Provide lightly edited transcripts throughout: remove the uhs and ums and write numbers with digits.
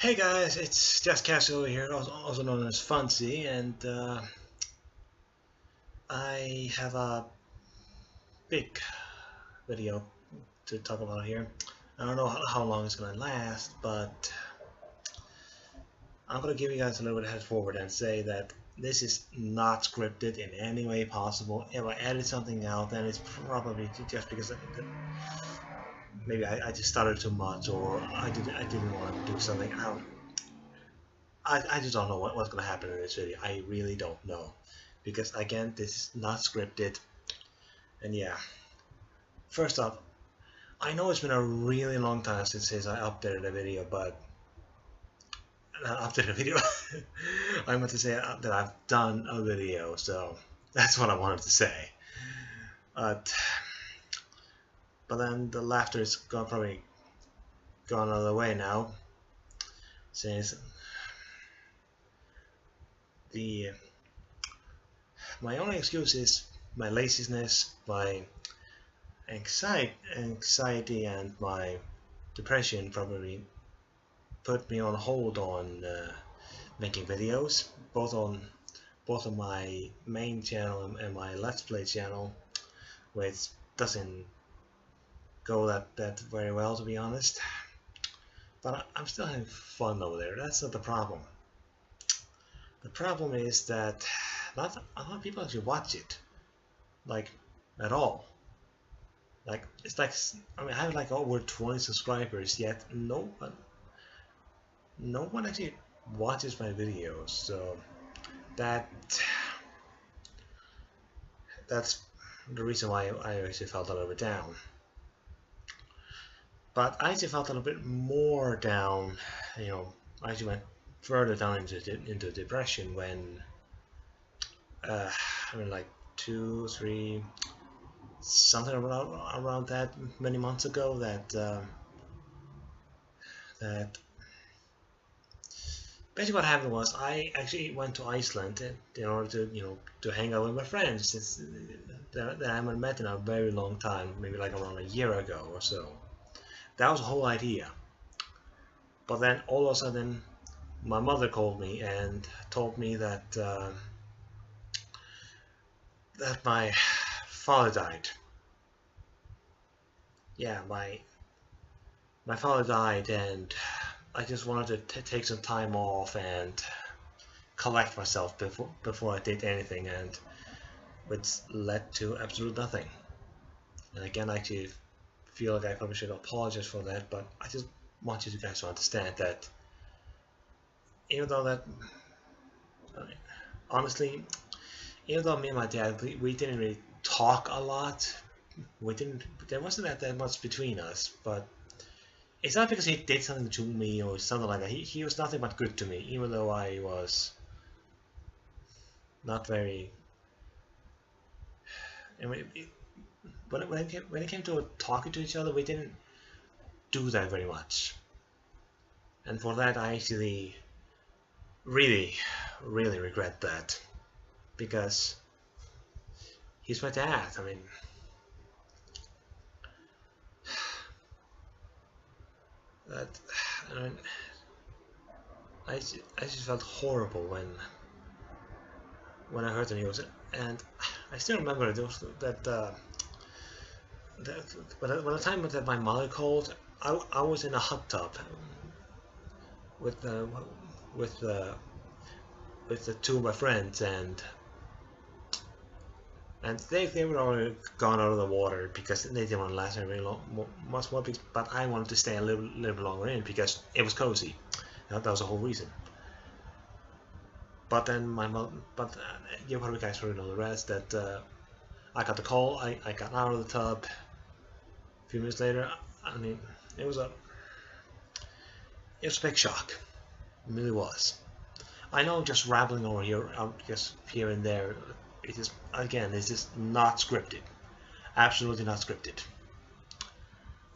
Hey guys, it's just Casual here, also known as Fancy, and I have a big video to talk about here. I don't know how long it's gonna last, but I'm gonna give you guys a little bit of head forward and say that this is not scripted in any way possible. If I edit something out, then it's probably just because maybe I just started too much, or I didn't want to do something. I just don't know what's going to happen in this video. I really don't know. Because again, this is not scripted. And yeah. First up, I know it's been a really long time since I updated a video, but not updated a video. I meant to say that I've done a video, so that's what I wanted to say. But then the laughter is probably gone out of the way now, since my only excuse is my laziness, my anxiety and my depression probably put me on hold on making videos, both on my main channel and my Let's Play channel, which doesn't go that very well, to be honest. But I'm still having fun over there. That's not the problem. The problem is that not a lot of people actually watch it, like, at all. Like, it's like, I mean, I have like over 20 subscribers, yet no one actually watches my videos. So that's the reason why I actually felt a little bit down. But I actually felt a little bit more down, you know, I actually went further down into depression when I mean, like 2, 3, something around that many months ago, that basically what happened was I actually went to Iceland in order to to hang out with my friends that I haven't met in a very long time, maybe like around a year ago or so. That was the whole idea. But then all of a sudden my mother called me and told me that that my father died. Yeah, my father died, and I just wanted to take some time off and collect myself before I did anything, and which led to absolute nothing. And again, I actually feel like I probably should apologize for that, but I just want you guys to understand that even though that, honestly, even though me and my dad, we didn't really talk a lot, there wasn't that much between us, but it's not because he did something to me or something like that. He was nothing but good to me, even though I was not very, I mean, when it came to talking to each other, we didn't do that very much. And for that, I actually really regret that, because he's my dad. I mean, I mean, I just felt horrible when I heard the news, and I still remember that by the time that my mother called, I was in a hot tub with with the two of my friends, and they were already gone out of the water because they didn't want to last very much more. But I wanted to stay a little bit longer in because it was cozy. That was the whole reason. But then my mom, but you probably guys already know the rest. That I got the call. I got out of the tub. A few minutes later, I mean, it was a big shock. It really was. I know I'm just rambling over here, just here and there. It is, again, it's just not scripted. Absolutely not scripted.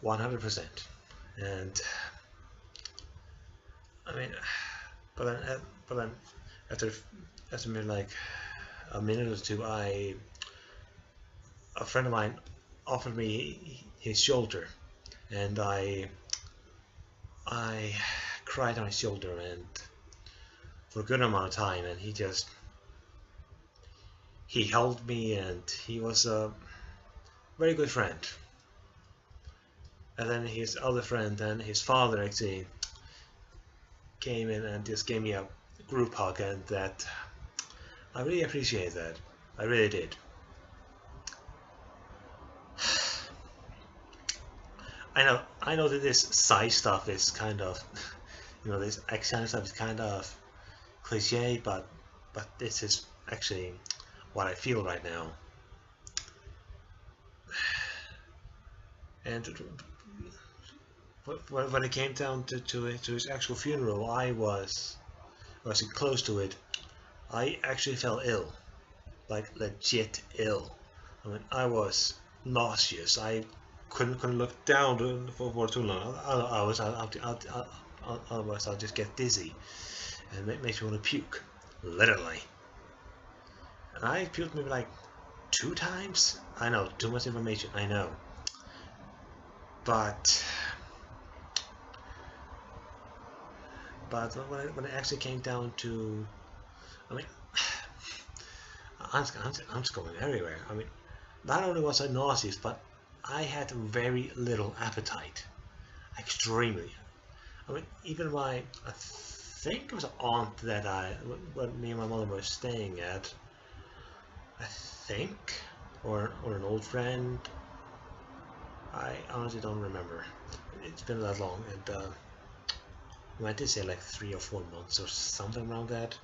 100%. And I mean, but then after maybe like a minute or two, a friend of mine offered me his shoulder, and I cried on his shoulder and for a good amount of time, and he held me, and he was a very good friend. And then his other friend and his father actually came in and just gave me a group hug, and that I really appreciate that. I really did. I know that this size stuff is kind of, this accent stuff is kind of cliche, but this is actually what I feel right now. And when it came down to his actual funeral, I was close to it. I actually felt ill, like legit ill. I mean, I was nauseous. I couldn't look down for too long. Otherwise, I'll just get dizzy, and it makes me want to puke, literally. And I puked maybe like 2 times. I know, too much information. I know, but when it actually came down to, I mean, I'm just going everywhere. I mean, not only was I nauseous, but I had very little appetite. Extremely. I mean, even I think it was an aunt that when me and my mother were staying at, I think, or an old friend. I honestly don't remember. It's been that long, and I did say like 3 or 4 months or something around that.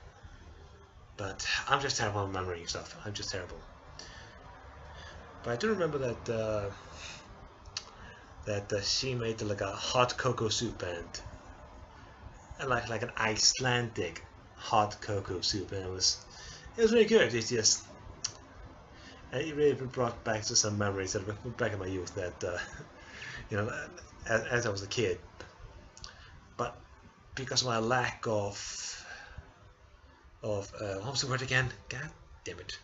But I'm just terrible at remembering stuff. I'm just terrible. But I do remember that she made like a hot cocoa soup, and like an Icelandic hot cocoa soup, and it was really good. It really brought back to some memories that back in my youth that as I was a kid. But because of my lack of what was the word again? God damn it!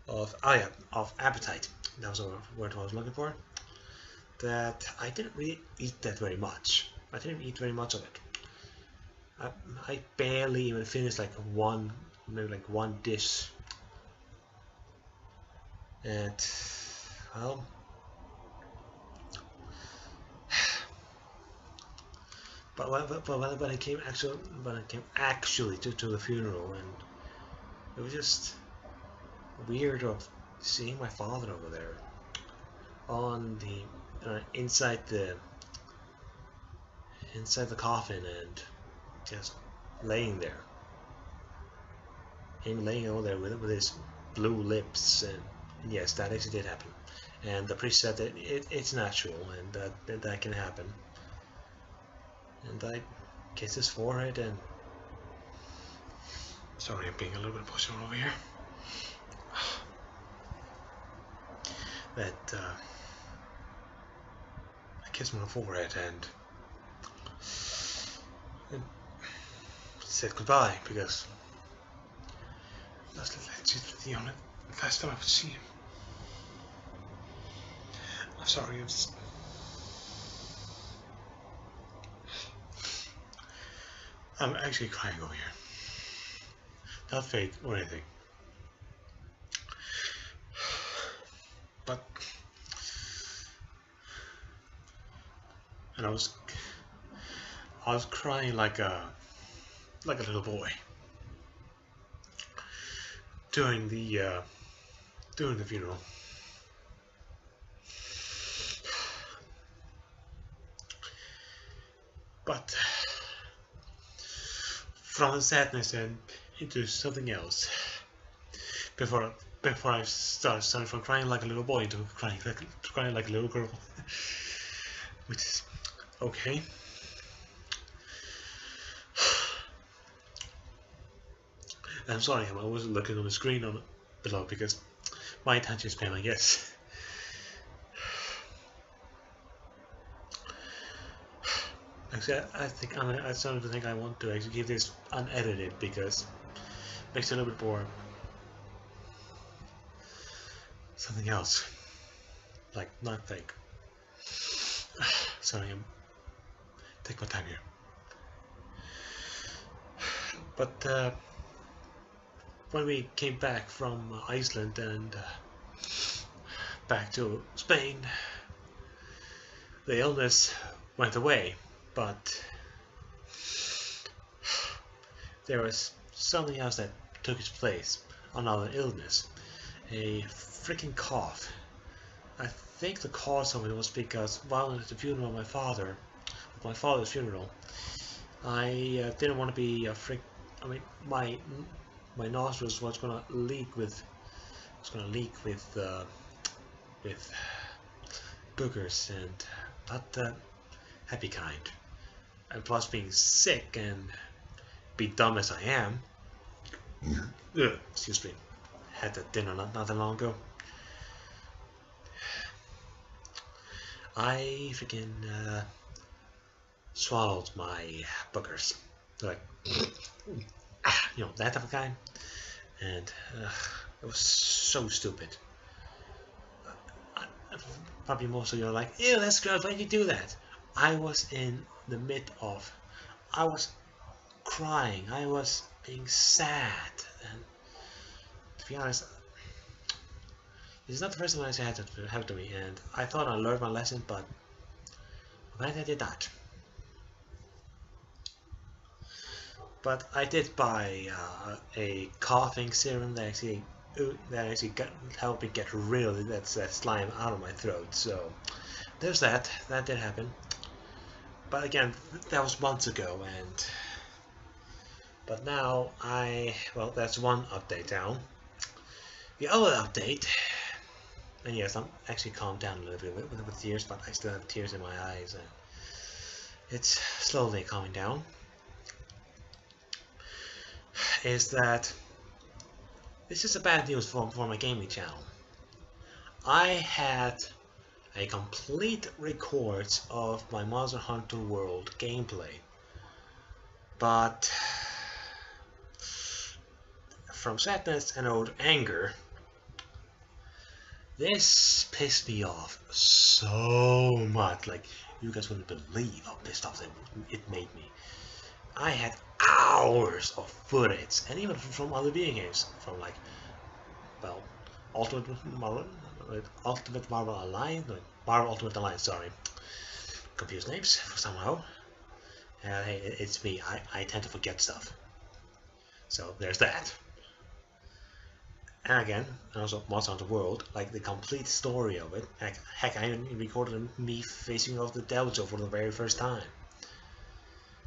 Of appetite. That was the word I was looking for. That I didn't really eat that very much. I didn't eat very much of it. I barely even finished like maybe one dish. And well, but when it came actually to the funeral, and it was just weird of seeing my father over there on the inside the coffin, and just laying there. Him laying over there with his blue lips, and yes, that actually did happen. And the priest said that it's natural, and that can happen. And I kissed his forehead, and sorry, I'm being a little bit emotional over here. That I kissed him on the forehead and said goodbye, because that's the only last time I would see him. I'm sorry, I'm actually crying over here. Not fake or anything. But and I was crying like a little boy during the funeral. But from the sadness and into something else, before I started from crying like a little boy into crying like a little girl, which is okay. I'm sorry, I'm always looking on the screen below because my attention span, I guess. Actually, I started to think I want to actually keep this unedited, because it makes it a little bit more something else, like not fake. Sorry, take my time here. But when we came back from Iceland and back to Spain, the illness went away, but there was something else that took its place, another illness, a freaking cough. I think the cause of it was because while at the funeral of my father's funeral, I didn't want to be a my nostrils was gonna leak with with boogers, and not the happy kind. And plus, being sick and be dumb as I am, excuse me, had that dinner not that long ago. I freaking swallowed my boogers, like you know, that type of kind, and it was so stupid. Probably most of you are like, ew, that's gross, why did you do that? I was in the mid of, I was crying, I was being sad, and to be honest, this is not the first time I had that happen to me, and I thought I learned my lesson, but apparently I did not. But I did buy a coughing serum that actually helped me get rid of that slime out of my throat. So there's that. That did happen. But again, that was months ago, but now well, that's one update down. The other update, and yes, I'm actually calmed down a little bit with tears, but I still have tears in my eyes, and it's slowly calming down. Is that this is a bad news for my gaming channel. I had a complete record of my Monster Hunter World gameplay, but from sadness and old anger, this pissed me off so much. Like, you guys wouldn't believe how pissed off it made me. I had hours of footage, and even from other video games, from like, well, Ultimate Marvel Alliance, Marvel Ultimate Alliance, sorry, confused names somehow. Hey, it's me, I tend to forget stuff, so there's that. And again, also Monster Hunter World, like the complete story of it. Heck, I even recorded me facing off the Delta for the very first time.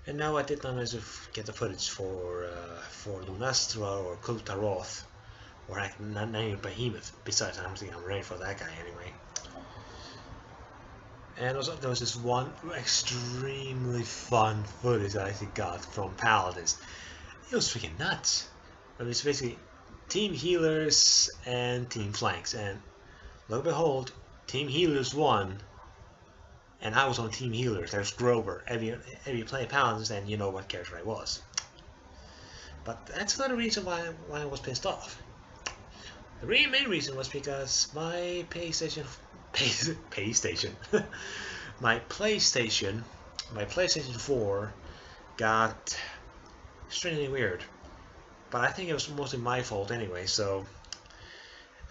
And now I did not manage to get the footage for Lunastra or Kultaroth, or Name Behemoth. Besides, I don't think I'm ready for that guy anyway. And also, there was this one extremely fun footage that I actually got from Paladins. It was freaking nuts. I mean, it's basically Team Healers and Team Flanks, and lo and behold, Team Healers won. And I was on Team Healers. There's Grover. If you play Paladins, then you know what character I was. But that's not a reason why I was pissed off. The main reason was because my PlayStation, my PlayStation 4 got extremely weird. But I think it was mostly my fault anyway. So,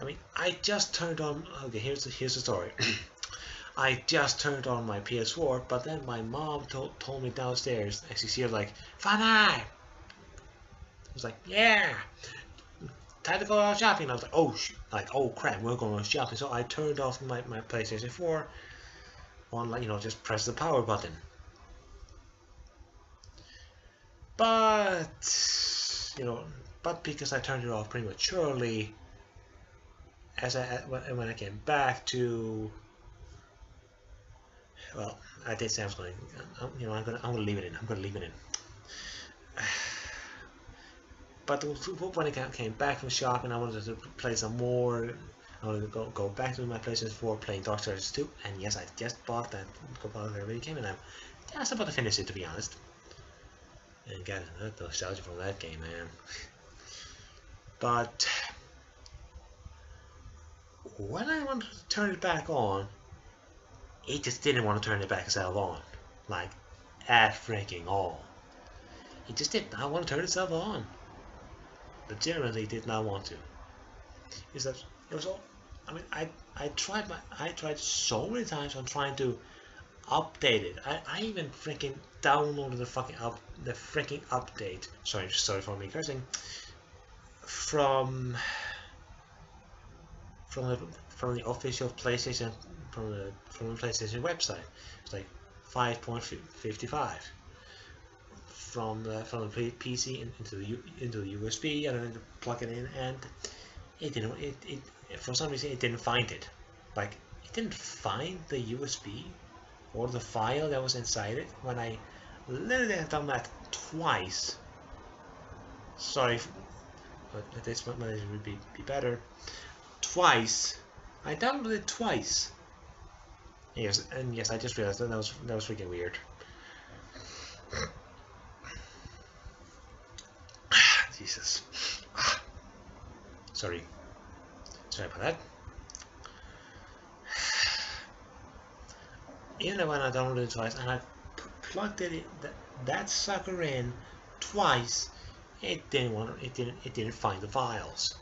I mean, I just turned on. Okay, here's the story. I just turned on my PS4, but then my mom told me downstairs, and she was like, "Fun I was like, "Yeah, time to go out shopping." And I was like, "Oh crap, we're going shopping." So I turned off my PlayStation 4 on, like, you know, just press the power button. But you know, because I turned it off prematurely, when I came back to, well, I did say I was going. You know, I'm gonna leave it in. I'm gonna leave it in. But when I came back from shopping, I wanted to play some more. I wanted to go back to my PlayStation 4, playing Dark Souls 2, and yes, I just bought that. About the game, and I'm just about to finish it, to be honest. And got a nostalgia from that game, man. But when I wanted to turn it back on, it just didn't want to turn it back itself on, like at freaking all. It just did not want to turn itself on. Legitimately did not want to. Is that it was all? I mean, I tried so many times on trying to update it. I even freaking downloaded the freaking update. Sorry for me cursing. From the official PlayStation from the PlayStation website. It's like 5.55 from the PC into the USB, and then plug it in, and it didn't. It for some reason it didn't find it. Like, it didn't find the USB or the file that was inside it when I literally have done that twice. Sorry, but this might be better. Twice. I downloaded it twice. Yes, and yes, I just realized that was freaking weird. Jesus. Sorry about that. Even when I downloaded it twice and I plugged that sucker in twice, it didn't find the files.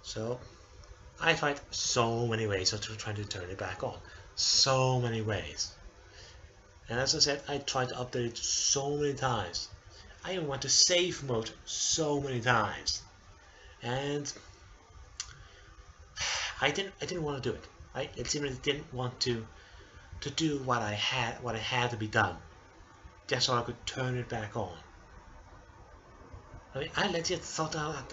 So I tried so many ways of trying to turn it back on. So many ways. And as I said, I tried to update it so many times. I even went to safe mode so many times. And I didn't want to do it. I simply didn't want to do what had to be done, just so I could turn it back on. I mean, I legit thought I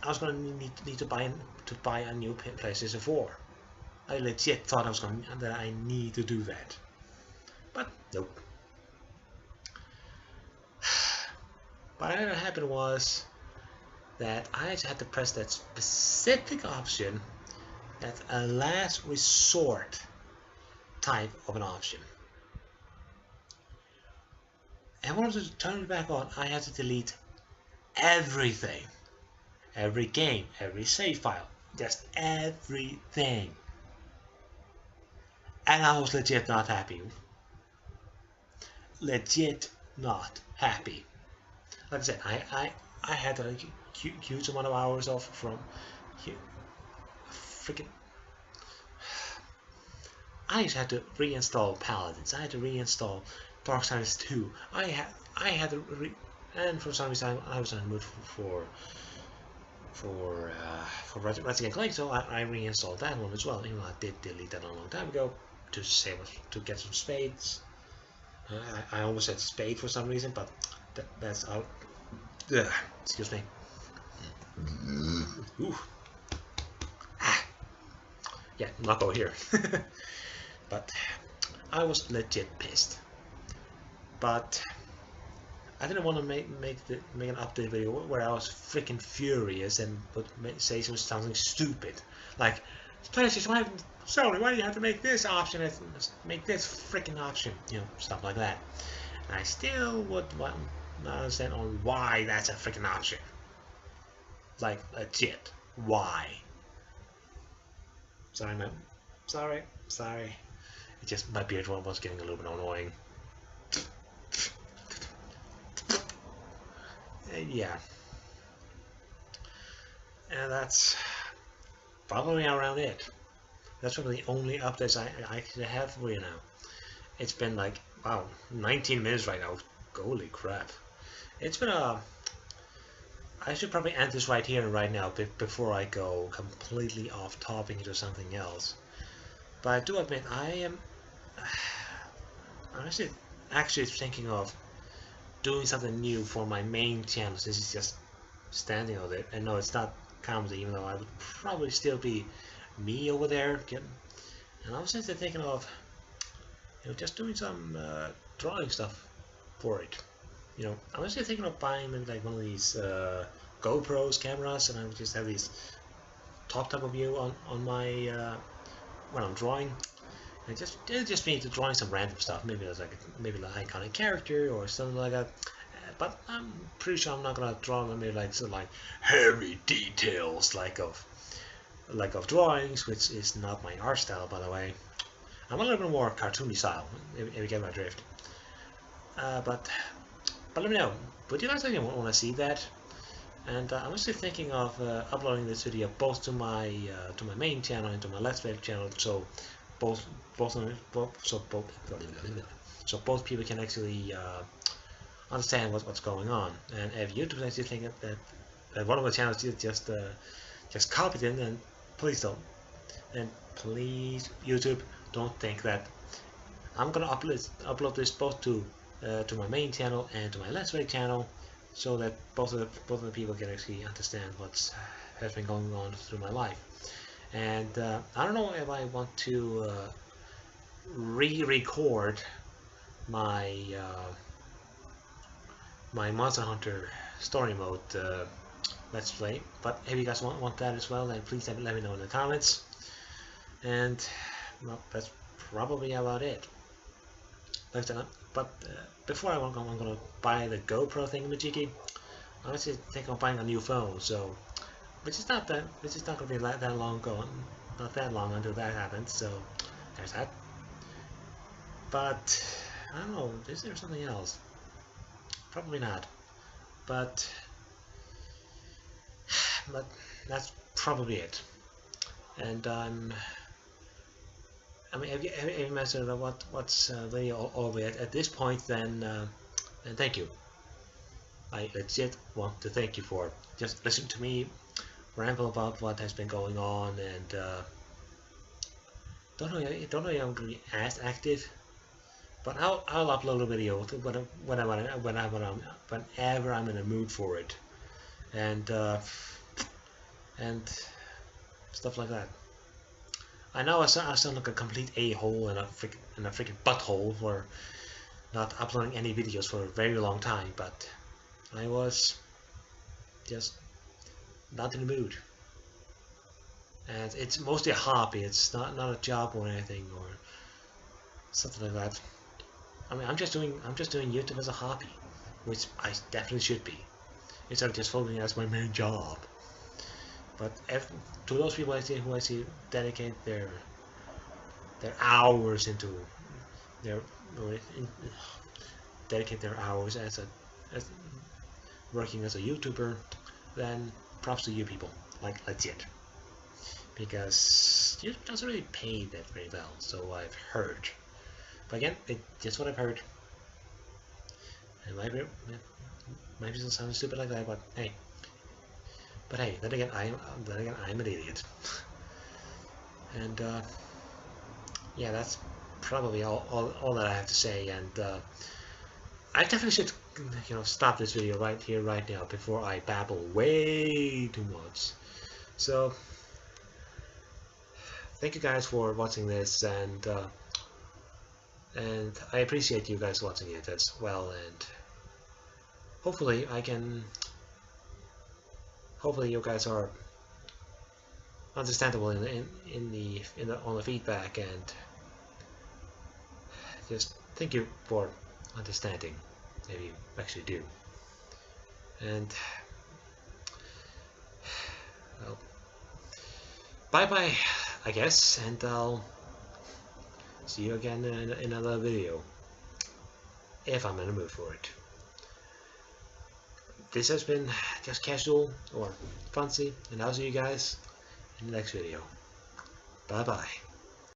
was going to need to buy a new PlayStation 4. I legit thought that I need to do that, but nope. But what happened was that I just had to press that specific option. That's a last resort type of an option. And in order to turn it back on, I had to delete everything. Every game, every save file, just everything. And I was legit not happy. Legit not happy. Like I said, I had a huge amount of hours off from freaking. I just had to reinstall Paladins. I had to reinstall Darksiders 2. I had to and for some reason I was in the mood for Ratchet & Clank, so I reinstalled that one as well. Even though I did delete that a long time ago to get some spades. I almost said spade for some reason, but that's out. Excuse me. Ooh. Yeah, not go here. But I was legit pissed. But I didn't want to make an update video where I was freaking furious and would say something stupid, like, PlayStation, Sony, why do you have to make this option? Make this freaking option, you know, stuff like that. And I still would not understand on why that's a freaking option. Like, legit, why? Sorry, man. Sorry. It just, my beard was getting a little bit annoying. Yeah. And that's following around it. That's probably the only updates I actually have for you now. It's been like, wow, 19 minutes right now. Holy crap. It's been a... I should probably end this right here and right now before I go completely off topic into something else. But I do admit, I'm actually thinking of doing something new for my main channel, since it's just standing on it. And no, it's not comedy, even though I would probably still be me over there. And I was just thinking of, you know, just doing some drawing stuff for it. You know, I was just thinking of buying maybe like one of these GoPros cameras, and I would just have these top type of view on my when I'm drawing. And it just me to drawing some random stuff. Maybe there's like an iconic character or something like that. But I'm pretty sure I'm not gonna draw maybe like sort of like heavy details like of drawings, which is not my art style, by the way. I'm a little bit more cartoony style, if you get my drift. But But let me know, would you guys actually want to see that? And I'm actually thinking of uploading this video both to my main channel and to my Let's Play channel, so both both people can actually understand what's going on. And if YouTube actually think that one of the channels just copied it, then please don't. And please, YouTube, don't think that I'm gonna upload this both to my main channel and to my Let's Play channel, so that both of the people can actually understand what's has been going on through my life. And I don't know if I want to re-record my my Monster Hunter story mode Let's Play, but if you guys want that as well, then please let me know in the comments. And well, that's probably about it. But before I'm gonna buy the GoPro thingamajiggy, I'm actually thinking of buying a new phone. So, which is not gonna be that long ago, not that long until that happens. So, there's that. But I don't know. Is there something else? Probably not. But that's probably it. And I mean, if you mentioned what's video all over at this point, then thank you. I legit want to thank you for just listening to me ramble about what has been going on, and don't know if I'm going to be as active, but I'll upload a video whenever I'm in a mood for it, and stuff like that. I know I sound like a complete a-hole and a freaking butthole for not uploading any videos for a very long time, but I was just not in the mood. And it's mostly a hobby. It's not a job or anything or something like that. I mean, I'm just doing YouTube as a hobby, which I definitely should be, instead of just following it as my main job. But to those people who actually dedicate their hours into as working as a YouTuber, then props to you people, like legit, because YouTube doesn't really pay that very well, so I've heard. But again, it's just what I've heard. It might be sound stupid like that, but hey. Then again, I'm an idiot. And yeah, that's probably all that I have to say. And I definitely should, stop this video right here, right now, before I babble way too much. So, thank you guys for watching this, and I appreciate you guys watching it as well. And hopefully you guys are understandable on the feedback, and just thank you for understanding if you actually do. And well, bye bye, I guess, and I'll see you again in another video if I'm in the mood for it. This has been just casual or fancy, and I'll see you guys in the next video. Bye bye.